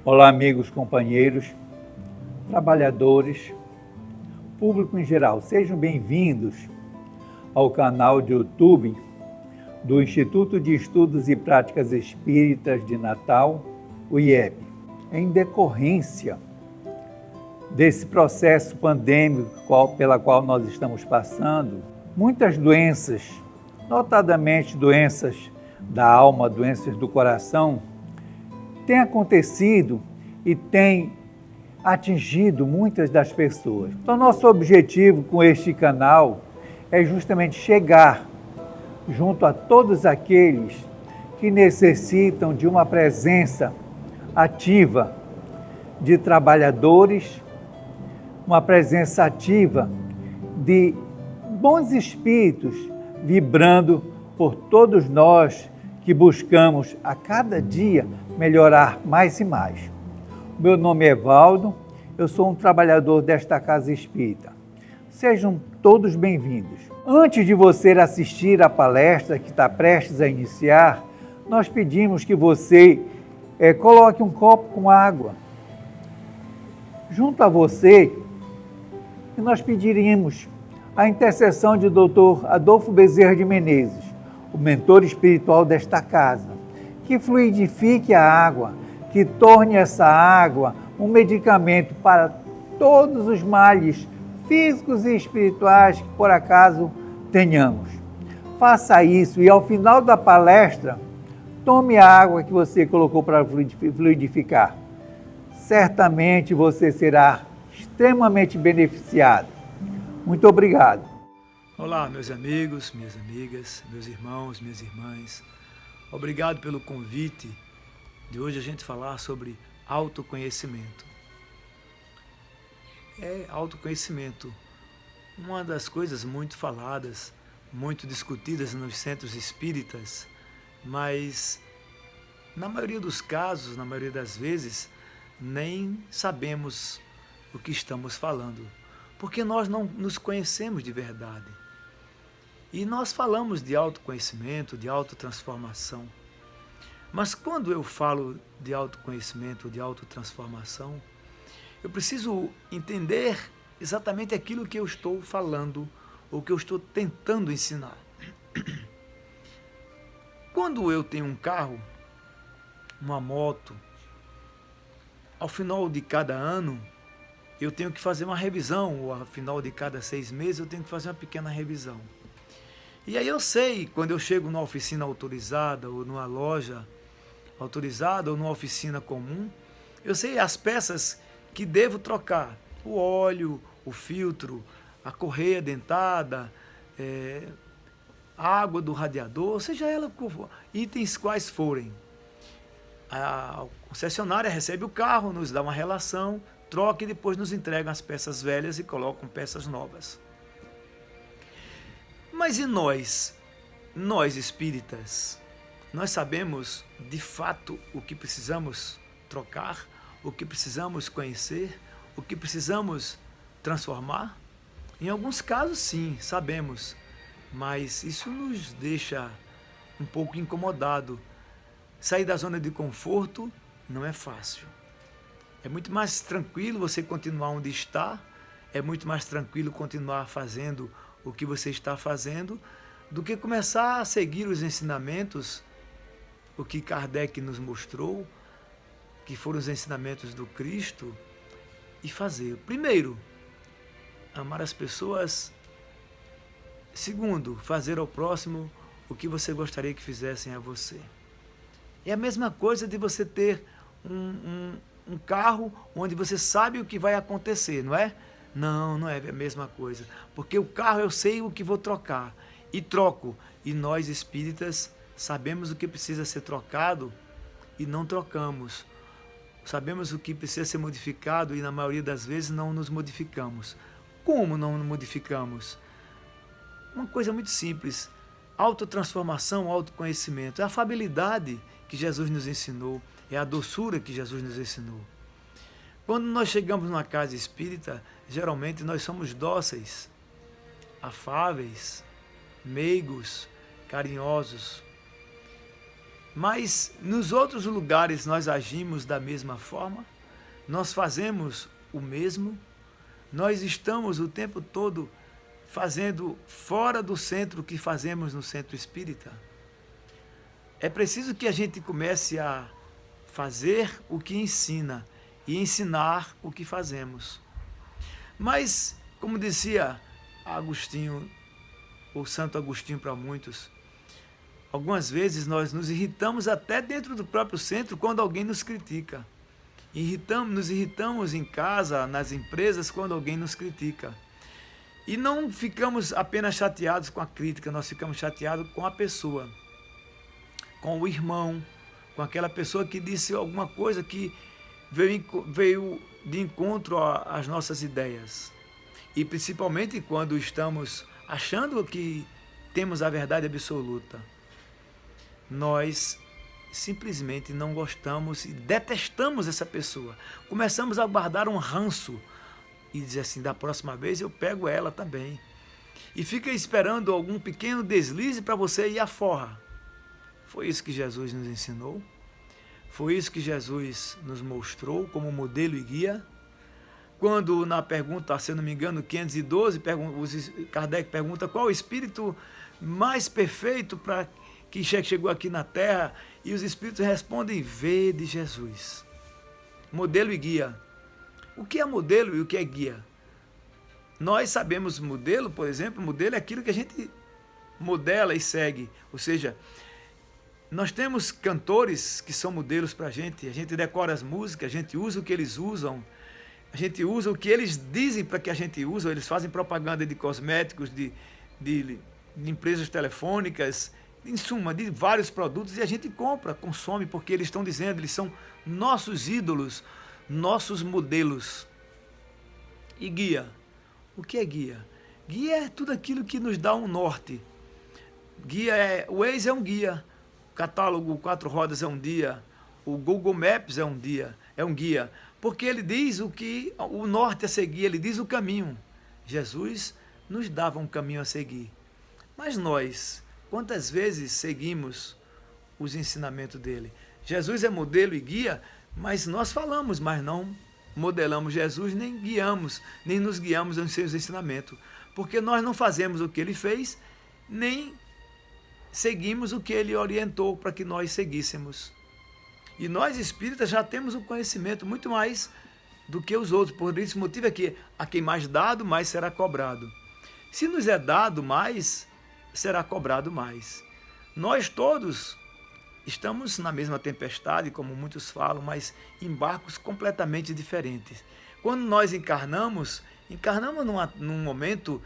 Olá, amigos, companheiros, trabalhadores, público em geral, sejam bem-vindos ao canal de YouTube do Instituto de Estudos e Práticas Espíritas de Natal, o IEP. Em decorrência desse processo pandêmico pela qual nós estamos passando, muitas doenças, notadamente doenças da alma, doenças do coração, têm acontecido e têm atingido muitas das pessoas. Então, nosso objetivo com este canal é justamente chegar junto a todos aqueles que necessitam de uma presença ativa de trabalhadores, uma presença ativa de bons espíritos vibrando por todos nós que buscamos a cada dia melhorar mais e mais. Meu nome é Valdo, eu sou um trabalhador desta casa espírita. Sejam todos bem-vindos. Antes de você assistir à palestra que está prestes a iniciar, nós pedimos que você coloque um copo com água junto a você e nós pediríamos a intercessão de Dr. Adolfo Bezerra de Menezes, o mentor espiritual desta casa, que fluidifique a água, que torne essa água um medicamento para todos os males físicos e espirituais que por acaso tenhamos. Faça isso e ao final da palestra, tome a água que você colocou para fluidificar. Certamente você será extremamente beneficiado. Muito obrigado. Olá, meus amigos, minhas amigas, meus irmãos, minhas irmãs. Obrigado pelo convite de hoje a gente falar sobre autoconhecimento. Autoconhecimento, uma das coisas muito faladas, muito discutidas nos centros espíritas, mas na maioria dos casos, na maioria das vezes, nem sabemos o que estamos falando, porque nós não nos conhecemos de verdade. E nós falamos de autoconhecimento, de autotransformação. Mas quando eu falo de autoconhecimento, de autotransformação, eu preciso entender exatamente aquilo que eu estou falando, ou que eu estou tentando ensinar. Quando eu tenho um carro, uma moto, ao final de cada ano, eu tenho que fazer uma revisão, ou ao final de cada 6 meses, eu tenho que fazer uma pequena revisão. E aí eu sei, quando eu chego numa oficina autorizada, ou numa loja autorizada, ou numa oficina comum, eu sei as peças que devo trocar. O óleo, o filtro, a correia dentada, a água do radiador, seja ela itens quais forem. A concessionária recebe o carro, nos dá uma relação, troca e depois nos entrega as peças velhas e colocam peças novas. Mas e nós espíritas, nós sabemos de fato o que precisamos trocar, o que precisamos conhecer, o que precisamos transformar? Em alguns casos sim, sabemos, mas isso nos deixa um pouco incomodado. Sair da zona de conforto não é fácil. É muito mais tranquilo você continuar onde está, é muito mais tranquilo continuar fazendo o que você está fazendo, do que começar a seguir os ensinamentos, o que Kardec nos mostrou, que foram os ensinamentos do Cristo, e fazer. Primeiro, amar as pessoas. Segundo, fazer ao próximo o que você gostaria que fizessem a você. É a mesma coisa de você ter um carro onde você sabe o que vai acontecer, não é? Não, não é a mesma coisa. Porque o carro eu sei o que vou trocar e troco. E nós espíritas sabemos o que precisa ser trocado e não trocamos. Sabemos o que precisa ser modificado e na maioria das vezes não nos modificamos. Como não nos modificamos? Uma coisa muito simples. Autotransformação, autoconhecimento. É a afabilidade que Jesus nos ensinou. É a doçura que Jesus nos ensinou. Quando nós chegamos numa casa espírita, geralmente nós somos dóceis, afáveis, meigos, carinhosos. Mas nos outros lugares nós agimos da mesma forma, nós fazemos o mesmo, nós estamos o tempo todo fazendo fora do centro o que fazemos no centro espírita. É preciso que a gente comece a fazer o que ensina e ensinar o que fazemos. Mas, como dizia Agostinho, ou Santo Agostinho para muitos, algumas vezes nós nos irritamos até dentro do próprio centro quando alguém nos critica. Nos irritamos em casa, nas empresas, quando alguém nos critica. E não ficamos apenas chateados com a crítica, nós ficamos chateados com a pessoa, com o irmão, com aquela pessoa que disse alguma coisa que veio de encontro às nossas ideias. E principalmente quando estamos achando que temos a verdade absoluta. Nós simplesmente não gostamos e detestamos essa pessoa. Começamos a guardar um ranço e dizer assim, da próxima vez eu pego ela também. E fica esperando algum pequeno deslize para você ir à forra. Foi isso que Jesus nos ensinou. Foi isso que Jesus nos mostrou como modelo e guia. Quando na pergunta, se eu não me engano, 512, Kardec pergunta qual o espírito mais perfeito para que chegou aqui na Terra, e os espíritos respondem, vede Jesus. Modelo e guia. O que é modelo e o que é guia? Nós sabemos modelo, por exemplo, modelo é aquilo que a gente modela e segue, ou seja, nós temos cantores que são modelos para a gente decora as músicas, a gente usa o que eles usam, a gente usa o que eles dizem para que a gente use, eles fazem propaganda de cosméticos, de empresas telefônicas, em suma, de vários produtos, e a gente compra, consome, porque eles estão dizendo, eles são nossos ídolos, nossos modelos. E guia. O que é guia? Guia é tudo aquilo que nos dá um norte. O Waze é um guia, o catálogo 4 rodas é um guia, o Google Maps é um guia, porque ele diz o norte a seguir, ele diz o caminho. Jesus nos dava um caminho a seguir. Mas nós, quantas vezes seguimos os ensinamentos dele? Jesus é modelo e guia, mas nós falamos, mas não modelamos Jesus, nem nos guiamos nos seus ensinamentos, porque nós não fazemos o que ele fez, nem seguimos o que ele orientou para que nós seguíssemos. E nós espíritas já temos um conhecimento muito mais do que os outros, por esse motivo é que a quem mais dado, mais será cobrado. Se nos é dado mais, será cobrado mais. Nós todos estamos na mesma tempestade, como muitos falam, mas em barcos completamente diferentes. Quando nós encarnamos num momento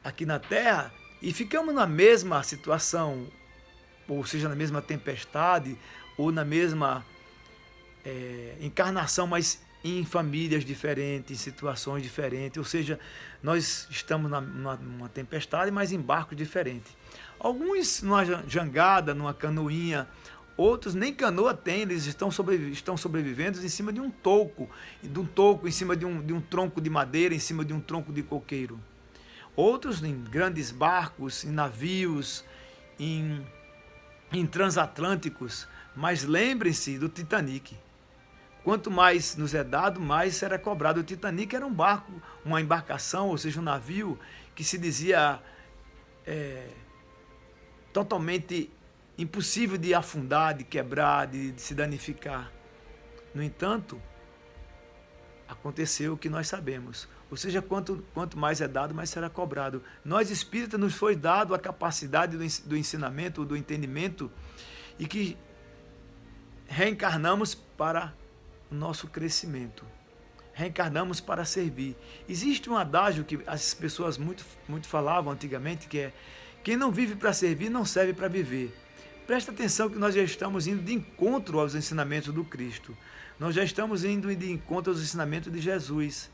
aqui na Terra e ficamos na mesma situação, ou seja, na mesma tempestade, ou na mesma encarnação, mas em famílias diferentes, em situações diferentes, ou seja, nós estamos numa tempestade, mas em barcos diferentes. Alguns numa jangada, numa canoinha, outros nem canoa têm, eles estão sobrevivendo em cima de um toco, em cima de um tronco de madeira, em cima de um tronco de coqueiro. Outros em grandes barcos, em navios, em transatlânticos, mas lembrem-se do Titanic. Quanto mais nos é dado, mais será cobrado. O Titanic era um barco, uma embarcação, ou seja, um navio que se dizia totalmente impossível de afundar, de quebrar, de se danificar. No entanto, aconteceu o que nós sabemos. Ou seja, quanto mais é dado, mais será cobrado. Nós espíritas nos foi dado a capacidade do ensinamento, do entendimento, e que reencarnamos para o nosso crescimento. Reencarnamos para servir. Existe um adágio que as pessoas muito falavam antigamente, que é: quem não vive para servir, não serve para viver. Presta atenção que nós já estamos indo de encontro aos ensinamentos do Cristo. Nós já estamos indo de encontro aos ensinamentos de Jesus,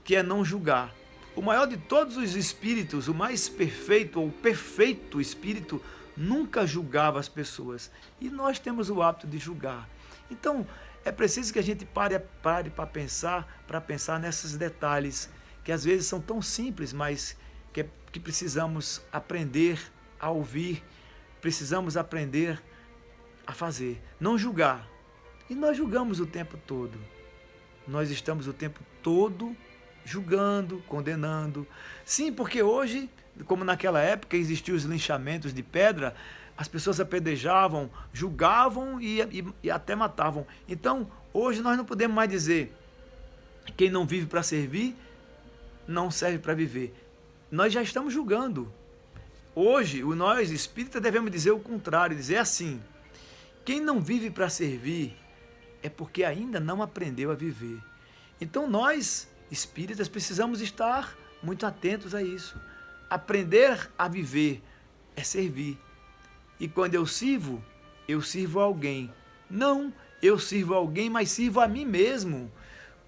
que é não julgar. O maior de todos os espíritos, o mais perfeito, ou perfeito espírito, nunca julgava as pessoas. E nós temos o hábito de julgar. Então, é preciso que a gente pare para pensar nesses detalhes, que às vezes são tão simples, mas que precisamos aprender a ouvir, precisamos aprender a fazer. Não julgar. E nós julgamos o tempo todo. Nós estamos o tempo todo julgando, condenando. Sim, porque hoje, como naquela época existiam os linchamentos de pedra, as pessoas apedrejavam, julgavam e até matavam. Então, hoje nós não podemos mais dizer quem não vive para servir, não serve para viver. Nós já estamos julgando. Hoje, nós espíritas devemos dizer o contrário, dizer assim: quem não vive para servir é porque ainda não aprendeu a viver. Então nós, espíritas, precisamos estar muito atentos a isso. Aprender a viver é servir. E quando eu sirvo a alguém. Não, eu sirvo a alguém, mas sirvo a mim mesmo.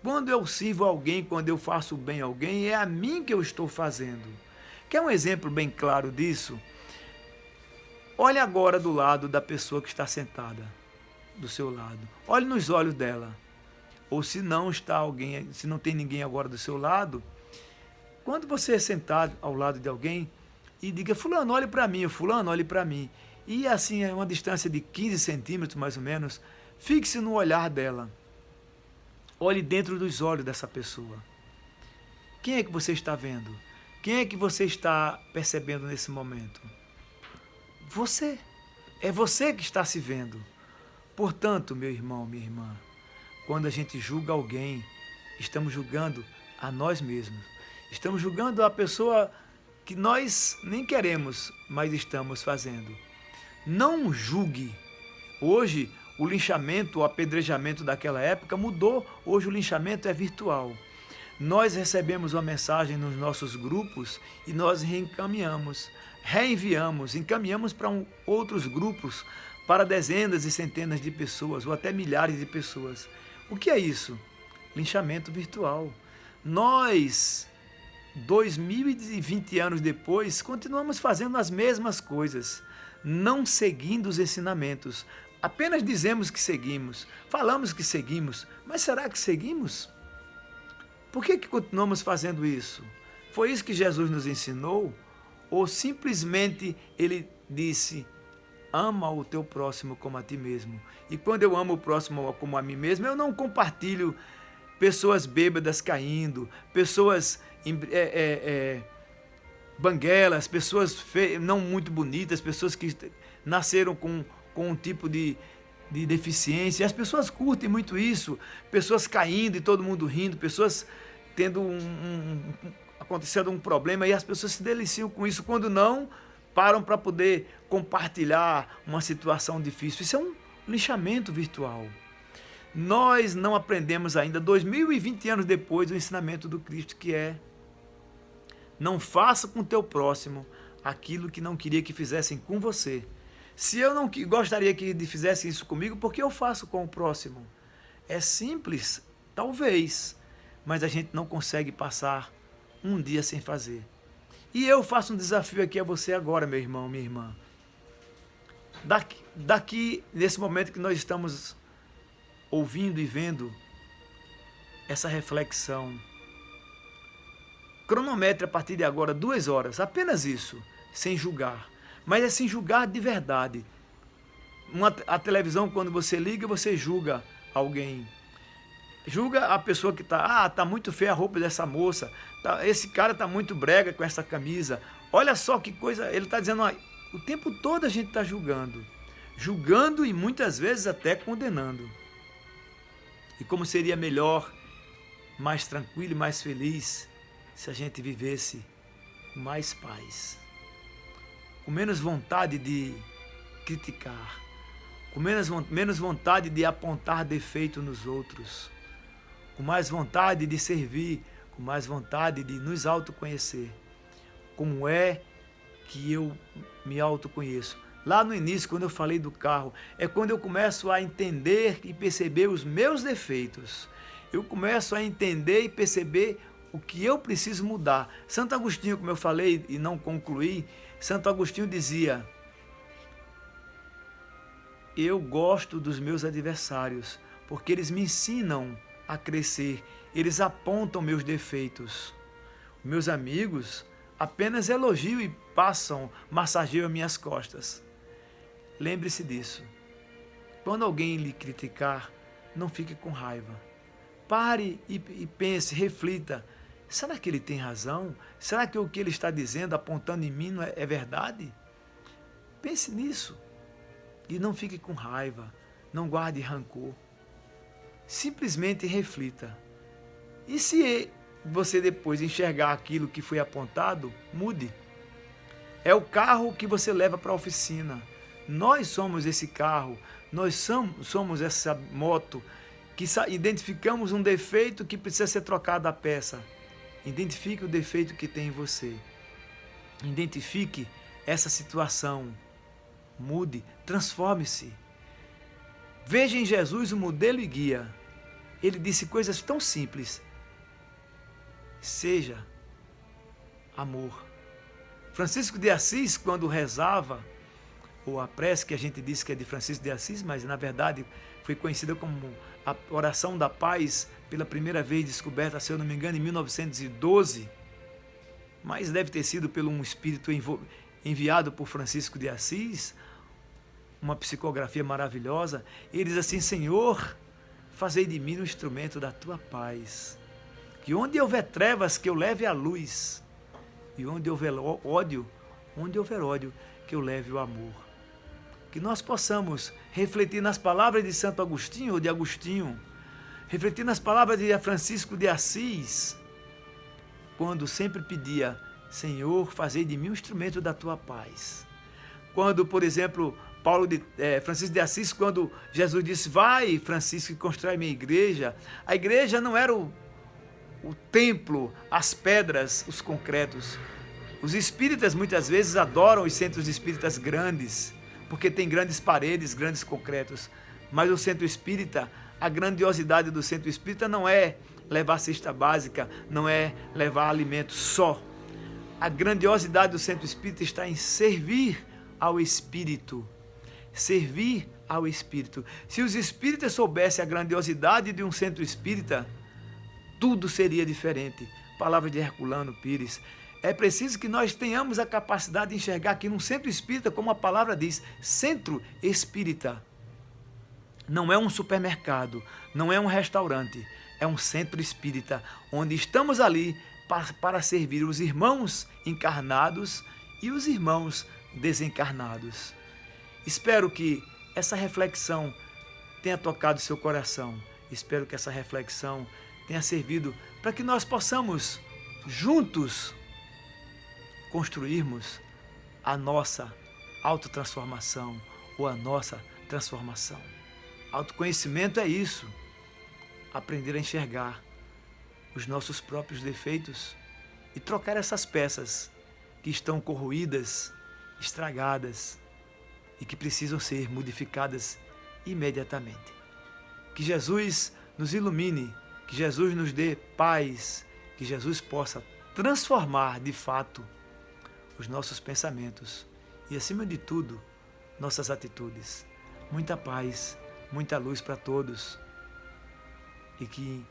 Quando eu sirvo a alguém, quando eu faço bem a alguém, é a mim que eu estou fazendo. Quer um exemplo bem claro disso? Olhe agora do lado da pessoa que está sentada, do seu lado. Olhe nos olhos dela. Ou se não está alguém, se não tem ninguém agora do seu lado, quando você é sentado ao lado de alguém e diga: fulano, olhe para mim, fulano, olhe para mim. E assim, a uma distância de 15 centímetros mais ou menos, fixe no olhar dela. Olhe dentro dos olhos dessa pessoa. Quem é que você está vendo? Quem é que você está percebendo nesse momento? Você. É você que está se vendo. Portanto, meu irmão, minha irmã, quando a gente julga alguém, estamos julgando a nós mesmos. Estamos julgando a pessoa que nós nem queremos, mas estamos fazendo. Não julgue. Hoje, o linchamento, o apedrejamento daquela época mudou. Hoje o linchamento é virtual. Nós recebemos uma mensagem nos nossos grupos e nós reencaminhamos, reenviamos, encaminhamos para outros grupos, para dezenas e centenas de pessoas, ou até milhares de pessoas. O que é isso? Linchamento virtual. Nós, 2020 anos depois, continuamos fazendo as mesmas coisas, não seguindo os ensinamentos. Apenas dizemos que seguimos, falamos que seguimos, mas será que seguimos? Por que continuamos fazendo isso? Foi isso que Jesus nos ensinou? Ou simplesmente ele disse: ama o teu próximo como a ti mesmo? E quando eu amo o próximo como a mim mesmo, eu não compartilho pessoas bêbadas caindo, pessoas banguelas, pessoas não muito bonitas, pessoas que nasceram com um tipo de deficiência. As pessoas curtem muito isso, pessoas caindo e todo mundo rindo, pessoas tendo acontecendo um problema e as pessoas se deliciam com isso, quando não param para poder compartilhar uma situação difícil. Isso é um linchamento virtual. Nós não aprendemos ainda, 2020 anos depois, o ensinamento do Cristo, que é: não faça com o teu próximo aquilo que não queria que fizessem com você. Se eu não gostaria que fizessem isso comigo, por que eu faço com o próximo? É simples, talvez, mas a gente não consegue passar um dia sem fazer. E eu faço um desafio aqui a você agora, meu irmão, minha irmã. Daqui, nesse momento que nós estamos ouvindo e vendo essa reflexão, cronometre a partir de agora 2 horas, apenas isso, sem julgar. Mas é sem julgar de verdade. A televisão, quando você liga, você julga alguém. Julga a pessoa que tá muito feia a roupa dessa moça, esse cara tá muito brega com essa camisa. Olha só que coisa, ele está dizendo, o tempo todo a gente está julgando. Julgando e muitas vezes até condenando. E como seria melhor, mais tranquilo e mais feliz, se a gente vivesse com mais paz, com menos vontade de criticar, com menos vontade de apontar defeito nos outros, com mais vontade de servir, com mais vontade de nos autoconhecer. Como é que eu me autoconheço? Lá no início, quando eu falei do carro, é quando eu começo a entender e perceber os meus defeitos. Eu começo a entender e perceber o que eu preciso mudar. Santo Agostinho, como eu falei e não concluí, Santo Agostinho dizia: Eu gosto dos meus adversários, porque eles me ensinam a crescer, eles apontam meus defeitos. Meus amigos apenas elogiam e massageiam minhas costas. Lembre-se disso. Quando alguém lhe criticar, não fique com raiva. Pare e pense, reflita. Será que ele tem razão? Será que o que ele está dizendo, apontando em mim, não é verdade? Pense nisso. E não fique com raiva. Não guarde rancor. Simplesmente reflita. E se você depois enxergar aquilo que foi apontado, mude. É o carro que você leva para a oficina. Nós somos esse carro. Nós somos essa moto que identificamos um defeito que precisa ser trocado a peça. Identifique o defeito que tem em você. Identifique essa situação. Mude, transforme-se. Veja em Jesus o modelo e guia. Ele disse coisas tão simples. Seja amor. Francisco de Assis, quando rezava, ou a prece que a gente diz que é de Francisco de Assis, mas na verdade foi conhecida como a oração da paz, pela primeira vez descoberta, se eu não me engano, em 1912, mas deve ter sido por um espírito enviado por Francisco de Assis, uma psicografia maravilhosa. Ele diz assim: Senhor, fazei de mim um instrumento da tua paz, que onde houver trevas, que eu leve a luz, e onde houver ódio, que eu leve o amor. Que nós possamos refletir nas palavras de Santo Agostinho, ou de Agostinho, refletir nas palavras de Francisco de Assis, quando sempre pedia: Senhor, fazei de mim um instrumento da tua paz. Quando, por exemplo, Francisco de Assis, quando Jesus disse: vai, Francisco, e constrói minha igreja, a igreja não era o templo, as pedras, os concretos. Os espíritas muitas vezes adoram os centros espíritas grandes, porque tem grandes paredes, grandes concretos. Mas o centro espírita, a grandiosidade do centro espírita não é levar cesta básica, não é levar alimento só. A grandiosidade do centro espírita está em servir ao espírito. Servir ao espírito. Se os espíritas soubessem a grandiosidade de um centro espírita, tudo seria diferente. Palavra de Herculano Pires. É preciso que nós tenhamos a capacidade de enxergar aqui num centro espírita, como a palavra diz, centro espírita. Não é um supermercado, não é um restaurante, é um centro espírita, onde estamos ali para servir os irmãos encarnados e os irmãos desencarnados. Espero que essa reflexão tenha tocado seu coração. Espero que essa reflexão tenha servido para que nós possamos juntos construirmos a nossa autotransformação ou a nossa transformação. Autoconhecimento é isso, aprender a enxergar os nossos próprios defeitos e trocar essas peças que estão corroídas, estragadas e que precisam ser modificadas imediatamente. Que Jesus nos ilumine, que Jesus nos dê paz, que Jesus possa transformar de fato os nossos pensamentos e, acima de tudo, nossas atitudes. Muita paz, muita luz para todos e que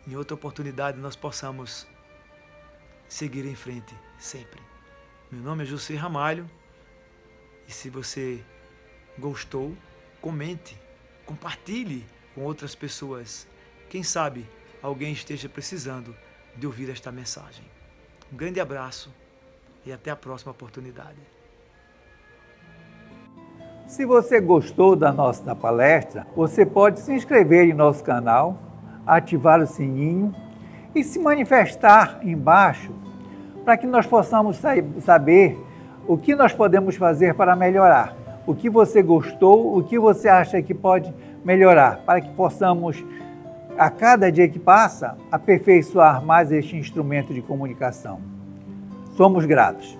em outra oportunidade nós possamos seguir em frente sempre. Meu nome é José Ramalho e se você gostou, comente, compartilhe com outras pessoas. Quem sabe alguém esteja precisando de ouvir esta mensagem. Um grande abraço e até a próxima oportunidade. Se você gostou da nossa palestra, você pode se inscrever em nosso canal, ativar o sininho e se manifestar embaixo para que nós possamos saber o que nós podemos fazer para melhorar. O que você gostou, o que você acha que pode melhorar, para que possamos, a cada dia que passa, aperfeiçoar mais este instrumento de comunicação. Somos gratos.